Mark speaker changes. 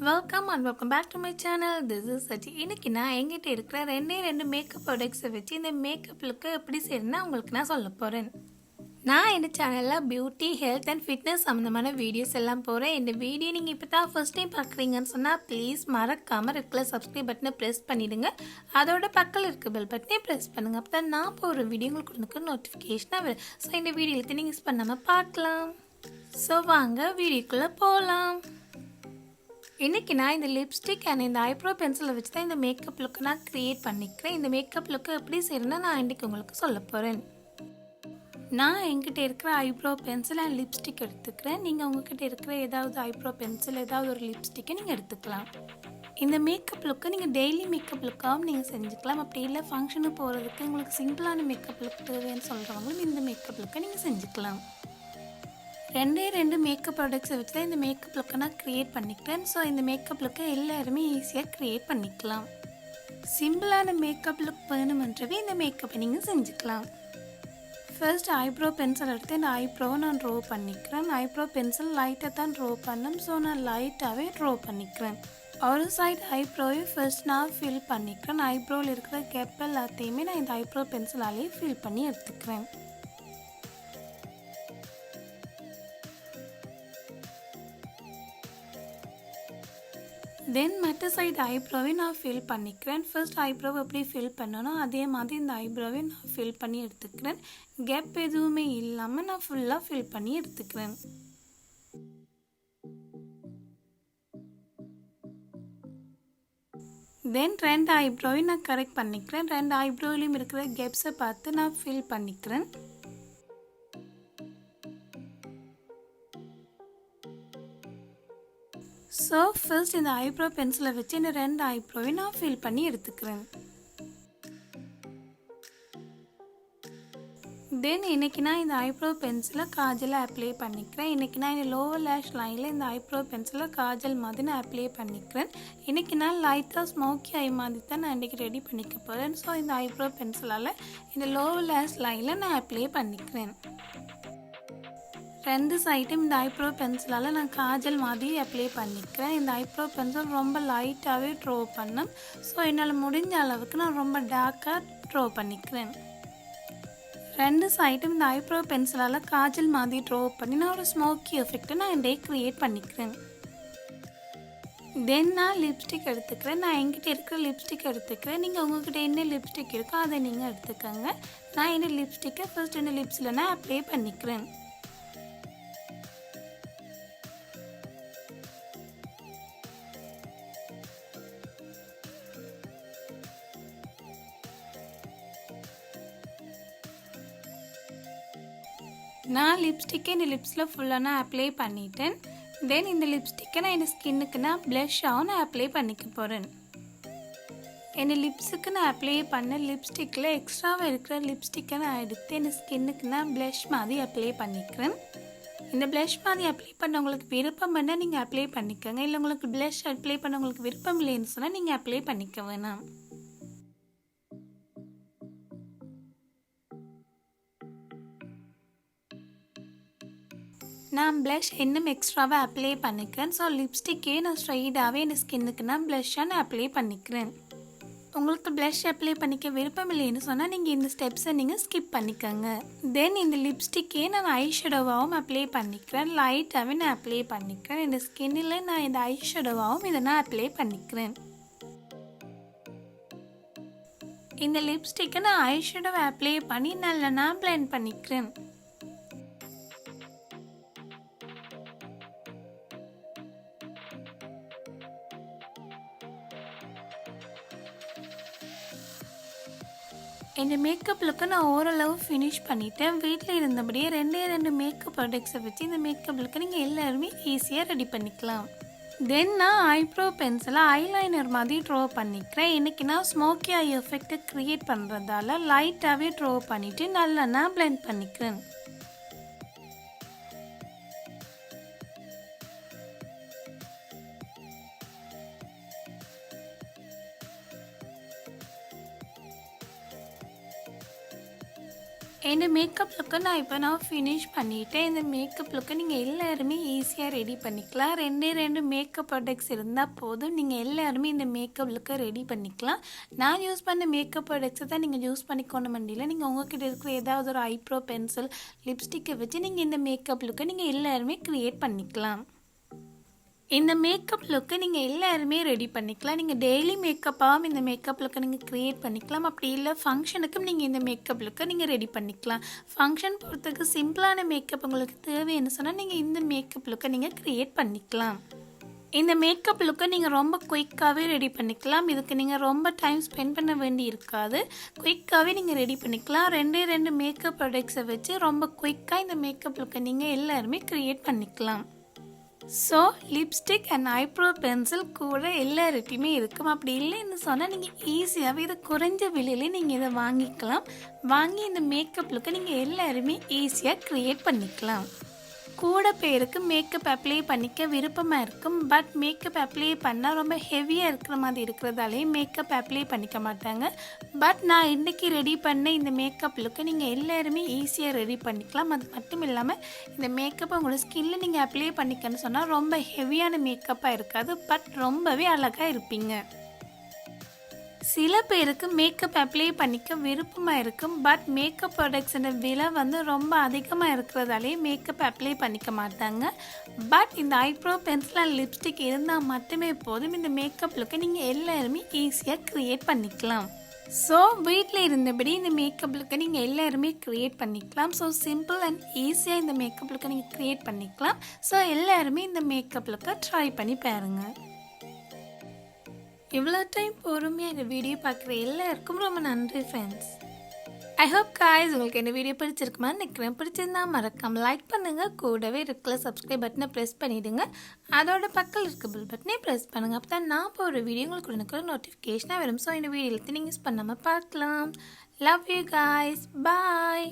Speaker 1: Welcome and welcome back to my channel. This is Sachi. இன்னைக்கு நான் எங்கிட்ட இருக்கிற ரெண்டு மேக்கப் ப்ராடக்ட்ஸை வச்சு இந்த மேக்கப் லுக்கு எப்படி செய்யணும்னா உங்களுக்கு நான் சொல்ல போகிறேன். நான் இந்த சேனலில் பியூட்டி, ஹெல்த் அண்ட் ஃபிட்னஸ் சம்மந்தமான வீடியோஸ் எல்லாம் போகிறேன். இந்த வீடியோ நீங்கள் இப்போ தான் ஃபர்ஸ்ட் டைம் பார்க்குறீங்கன்னு சொன்னால் ப்ளீஸ் மறக்காமல் இருக்கிற சப்ஸ்கிரைப் பட்டனை ப்ரெஸ் பண்ணிவிடுங்க. அதோட பக்கத்தில் இருக்க பெல் பட்டனை ப்ரெஸ் பண்ணுங்கள். அப்போ தான் நான் போகிற வீடியோ உங்களுக்கு நோட்டிஃபிகேஷனாக வரும். ஸோ இந்த வீடியோவில் நீங்கள் மிஸ் பண்ணாமல் பார்க்கலாம். ஸோ வாங்க வீடியோக்குள்ளே போகலாம். இன்றைக்கி நான் இந்த லிப்ஸ்டிக் அண்ட் இந்த ஐப்ரோ பென்சிலை வச்சு தான் இந்த மேக்கப் லுக்கை நான் க்ரியேட் பண்ணிக்கிறேன். இந்த மேக்கப் லுக்கை எப்படி செய்யணும்னா நான் இன்றைக்கி உங்களுக்கு சொல்ல போகிறேன். நான் என்கிட்ட இருக்கிற ஐப்ரோ பென்சில் அண்ட் லிப்ஸ்டிக் எடுத்துக்கிறேன். நீங்கள் உங்ககிட்ட இருக்கிற ஏதாவது ஐப்ரோ பென்சில் ஏதாவது ஒரு லிப்ஸ்டிக்கை நீங்கள் எடுத்துக்கலாம். இந்த மேக்கப் லுக்கை நீங்கள் டெய்லி மேக்கப் லுக்காகவும் நீங்கள் செஞ்சுக்கலாம். அப்படி இல்லை ஃபங்க்ஷனுக்கு போகிறதுக்கு உங்களுக்கு சிம்பிளான மேக்கப் லுக் தேவைன்னு சொல்கிறவங்களும் இந்த மேக்கப் லுக்கை நீங்கள் செஞ்சுக்கலாம். ரெண்டு மேக்கப் ப்ராடக்ட்ஸை வச்சு தான் இந்த மேக்கப் லுக்கை நான் க்ரியேட் பண்ணிக்கிறேன். ஸோ இந்த மேக்கப் லுக்கை எல்லாருமே ஈஸியாக க்ரியேட் பண்ணிக்கலாம். சிம்பிளான மேக்கப் லுக் வேணுமென்றவே இந்த மேக்கப்பை நீங்கள் செஞ்சுக்கலாம். ஃபர்ஸ்ட் ஐப்ரோ பென்சில் எடுத்து இந்த ஐப்ரோவை நான் ட்ரா பண்ணிக்கிறேன். ஐப்ரோ பென்சில் லைட்டாக தான் ட்ரா பண்ணணும். ஸோ நான் லைட்டாகவே ட்ரா பண்ணிக்கிறேன். ஒரு சைடு ஐப்ரோவை ஃபர்ஸ்ட் நான் ஃபில் பண்ணிக்கிறேன். ஐப்ரோவில் இருக்கிற கேப் எல்லாத்தையுமே நான் இந்த ஐப்ரோ பென்சிலாலேயே ஃபில் பண்ணி எடுத்துக்கிறேன். தென் மற்ற சைடு ஐப்ரோவை நான் ஃபில் பண்ணிக்கிறேன். ஃபர்ஸ்ட் ஐப்ரோவை எப்படி ஃபில் பண்ணணும் அதே மாதிரி இந்த ஐப்ரோவை நான் ஃபில் பண்ணி எடுத்துக்கிறேன். கேப் எதுவுமே இல்லாமல் நான் ஃபுல்லாக ஃபில் பண்ணி எடுத்துக்கிறேன். தென் ரெண்டு ஐப்ரோவை நான் கரெக்ட் பண்ணிக்கிறேன். ரெண்டு ஐப்ரோவிலையும் இருக்கிற கேப்ஸை பார்த்து நான் ஃபில் பண்ணிக்கிறேன். ஸோ ஃபர்ஸ்ட் இந்த ஐப்ரோ பென்சிலை வச்சு இந்த ரெண்டு ஐப்ரோவை நான் ஃபில் பண்ணி எடுத்துக்கிறேன். தென் இன்றைக்கி நான் இந்த ஐப்ரோ பென்சிலை காஜலை அப்ளை பண்ணிக்கிறேன். இன்றைக்கி நான் இந்த லோவர் லேஷ் லைனில் இந்த ஐப்ரோ பென்சிலை காஜல் மாதிரி நான் அப்ளை பண்ணிக்கிறேன். இன்றைக்கி நான் லைட்டாக ஸ்மோக்கி ஐ மாதிரி தான் நான் இன்றைக்கி ரெடி பண்ணிக்க போகிறேன். ஸோ இந்த ஐப்ரோ பென்சிலால் இந்த லோவர் லேஷ் லைனில் நான் அப்ளை பண்ணிக்கிறேன். ரெண்டு சைடும் இந்த ஐப்ரோ பென்சிலால் நான் காஜல் மாதிரி அப்ளை பண்ணிக்கிறேன். இந்த ஐப்ரோ பென்சில் ரொம்ப லைட்டாகவே ட்ரா பண்ணேன். ஸோ என்னால் முடிஞ்ச அளவுக்கு நான் ரொம்ப டார்க்காக ட்ரா பண்ணிக்கிறேன். ரெண்டு சைடும் இந்த ஐப்ரோ பென்சிலால் காஜல் மாதிரி ட்ரா பண்ணி நான் ஒரு ஸ்மோக்கி எஃபெக்டை நான் இன்றைய க்ரியேட் பண்ணிக்கிறேன். தென் நான் லிப்ஸ்டிக் எடுத்துக்கிறேன். நான் என்கிட்ட இருக்கிற லிப்ஸ்டிக் எடுத்துக்கிறேன். நீங்கள் உங்கள்கிட்ட என்ன லிப்ஸ்டிக் இருக்கோ அதை நீங்கள் எடுத்துக்கோங்க. நான் இந்த லிப்ஸ்டிக்கை ஃபர்ஸ்ட் இந்த லிப்ஸில் நான் அப்ளை பண்ணிக்கிறேன். நான் லிப்ஸ்டிக்கை இந்த லிப்ஸில் ஃபுல்லாக நான் அப்ளை பண்ணிட்டேன். தென் இந்த லிப்ஸ்டிக்கை நான் என் ஸ்கின்னுக்கு நான் ப்ளஷ்ஷாகவும் நான் அப்ளை பண்ணிக்க போகிறேன். என் லிப்ஸுக்கு நான் அப்ளை பண்ண லிப்ஸ்டிக்கில் எக்ஸ்ட்ராவாக இருக்கிற லிப்ஸ்டிக்கை நான் எடுத்து என் ஸ்கின்னுக்கு நான் ப்ளஷ் மாதிரி அப்ளை பண்ணிக்கிறேன். இந்த ப்ளஷ் மாதிரி அப்ளை பண்ண உங்களுக்கு விருப்பம் பண்ணால் நீங்கள் அப்ளை பண்ணிக்கோங்க. இல்லை உங்களுக்கு ப்ளஷ் அப்ளை பண்ண உங்களுக்கு விருப்பம் இல்லைன்னு சொன்னால் நீங்கள் அப்ளை பண்ணிக்க வேணாம். நான் ப்ளஷ் இன்னும் எக்ஸ்ட்ராவாக அப்ளை பண்ணிக்கிறேன். ஸோ லிப்ஸ்டிக்கே நான் ஸ்ட்ரைட்டாகவே என் ஸ்கின்னுக்கு நான் ப்ளஷ்ஷாக நான் அப்ளை பண்ணிக்கிறேன். உங்களுக்கு ப்ளஷ் அப்ளை பண்ணிக்க விருப்பம் இல்லைன்னு சொன்னால் நீங்கள் இந்த ஸ்டெப்ஸை நீங்கள் ஸ்கிப் பண்ணிக்கோங்க. தென் இந்த லிப்ஸ்டிக்கே நான் ஐ ஷேடோவாகவும் அப்ளை பண்ணிக்கிறேன். லைட்டாகவே நான் அப்ளை பண்ணிக்கிறேன். இந்த ஸ்கின்னில் நான் இந்த ஐ ஷேடோவாகவும் இதை நான் அப்ளை பண்ணிக்கிறேன். இந்த லிப்ஸ்டிக்கை நான் ஐ ஷேடோவை அப்ளை பண்ணி நல்லா நான் பிளெண்ட் பண்ணிக்கிறேன். இந்த மேக்கப் லுக்கை நான் ஓரளவு ஃபினிஷ் பண்ணிவிட்டேன். வீட்டில் இருந்தபடியே ரெண்டு மேக்கப் ப்ராடக்ட்ஸை வச்சு இந்த மேக்கப் லுக்கை நீங்கள் எல்லாருமே ஈஸியாக ரெடி பண்ணிக்கலாம். தென் நான் ஐப்ரோ பென்சிலை ஐலைனர் மாதிரி ட்ரா பண்ணிக்கிறேன். இன்றைக்கி நான் ஸ்மோக்கி ஐ எஃபெக்டை க்ரியேட் பண்ணுறதால லைட்டாகவே ட்ரா பண்ணிவிட்டு நல்லா நான் பிளெண்ட் பண்ணிக்கிறேன். இந்த மேக்கப் லுக்கை நான் ஃபினிஷ் பண்ணிவிட்டேன். இந்த மேக்கப் லுக்கை நீங்கள் எல்லாருமே ஈஸியாக ரெடி பண்ணிக்கலாம். ரெண்டு மேக்கப் ப்ராடக்ட்ஸ் இருந்தால் போதும், நீங்கள் எல்லாருமே இந்த மேக்கப் லுக்கை ரெடி பண்ணிக்கலாம். நான் யூஸ் பண்ண மேக்கப் ப்ராடக்ட்ஸை தான் நீங்கள் யூஸ் பண்ணிக்கொண்டு முடியல. நீங்கள் உங்கள்கிட்ட இருக்கிற ஏதாவது ஒரு ஐப்ரோ பென்சில் லிப்ஸ்டிக்கை வச்சு நீங்கள் இந்த மேக்கப் லுக்கை நீங்கள் எல்லாருமே க்ரியேட் பண்ணிக்கலாம். இந்த மேக்கப் லுக்கை நீங்கள் எல்லாருமே ரெடி பண்ணிக்கலாம். நீங்கள் டெய்லி மேக்கப்பாகவும் இந்த மேக்கப் லுக்கை நீங்கள் க்ரியேட் பண்ணிக்கலாம். அப்படி இல்லை ஃபங்க்ஷனுக்கும் நீங்கள் இந்த மேக்கப் லுக்கை நீங்கள் ரெடி பண்ணிக்கலாம். ஃபங்க்ஷன் பொறுத்தக்கு சிம்பிளான மேக்கப் உங்களுக்கு தேவைன்னு சொன்னால் நீங்கள் இந்த மேக்கப் லுக்கை நீங்கள் க்ரியேட் பண்ணிக்கலாம். இந்த மேக்கப் லுக்கை நீங்கள் ரொம்ப குயிக்காகவே ரெடி பண்ணிக்கலாம். இதுக்கு நீங்கள் ரொம்ப டைம் ஸ்பெண்ட் பண்ண வேண்டி இருக்காது. குயிக்காகவே நீங்கள் ரெடி பண்ணிக்கலாம். ரெண்டு மேக்கப் ப்ராடக்ட்ஸை வச்சு ரொம்ப குயிக்காக இந்த மேக்கப் லுக்கை நீங்கள் எல்லாருமே க்ரியேட் பண்ணிக்கலாம். So lipstick and eyebrow pencil கூட எல்லார்கிட்டையுமே இருக்கும். அப்படி இல்லைன்னு சொன்னால் நீங்கள் ஈஸியாகவே இதை குறைஞ்ச விலையிலே நீங்கள் இதை வாங்கி இந்த மேக்கப் லுக்கை நீங்கள் எல்லாருமே ஈஸியாக க்ரியேட் பண்ணிக்கலாம். கூட பேருக்கு மேக்கப் அப்ளை பண்ணிக்க விருப்பமாக இருக்கும். பட் மேக்கப் அப்ளை பண்ணால் ரொம்ப ஹெவியாக இருக்கிற மாதிரி இருக்கிறதாலே மேக்கப் அப்ளை பண்ணிக்க மாட்டாங்க. பட் நான் இன்றைக்கி ரெடி பண்ண இந்த மேக்கப் லுக்கை நீங்கள் எல்லாருமே ஈஸியாக ரெடி பண்ணிக்கலாம். அது மட்டும் இல்லாமல் இந்த மேக்கப்பை உங்களோட ஸ்கின்னில் நீங்கள் அப்ளை பண்ணிக்கன்னு சொன்னால் ரொம்ப ஹெவியான மேக்கப்பாக இருக்காது. பட் ரொம்பவே அழகாக இருப்பீங்க. சில பேருக்கு மேக்கப் அப்ளை பண்ணிக்க விருப்பமாக இருக்கும். பட் மேக்கப் ப்ராடக்ட்ஸோட விலை ரொம்ப அதிகமாக இருக்கிறதாலே மேக்கப் அப்ளை பண்ணிக்க மாட்டாங்க. பட் இந்த ஐப்ரோ பென்சில் அண்ட் லிப்ஸ்டிக் இருந்தால் மட்டுமே போதும், இந்த மேக்கப் லுக்கை நீங்கள் எல்லாருமே ஈஸியாக க்ரியேட் பண்ணிக்கலாம். ஸோ வீட்டில் இருந்தபடி இந்த மேக்கப் லுக்கை நீங்கள் எல்லாருமே க்ரியேட் பண்ணிக்கலாம். ஸோ சிம்பிள் அண்ட் ஈஸியாக இந்த மேக்கப் லுக்கை நீங்கள் க்ரியேட் பண்ணிக்கலாம். ஸோ எல்லாருமே இந்த மேக்கப் லுக்கை ட்ரை பண்ணி பாருங்கள். இவ்வளோ டைம் பொறுமையாக இந்த வீடியோ பார்க்குற எல்லாருக்கும் ரொம்ப நன்றி ஃப்ரெண்ட்ஸ். ஐ ஹோப் காய்ஸ் உங்களுக்கு இந்த வீடியோ பிடிச்சிருக்குமான்னு நினைக்கிறேன். பிடிச்சிருந்தா மறக்காமல் லைக் பண்ணுங்கள். கூடவே இருக்கிற சப்ஸ்கிரைப் பட்டனை ப்ரெஸ் பண்ணிவிடுங்க. அதோட பக்கத்தில் இருக்க பில் பட்டனே ப்ரெஸ் பண்ணுங்கள். அப்போ தான் நான் போகிற வீடியோ உங்களுக்கு உடனே நோட்டிஃபிகேஷனாக வரும். ஸோ இந்த வீடியோ நீங்கள் மிஸ் பண்ணாமல் பார்க்கலாம். Love you guys. பாய்.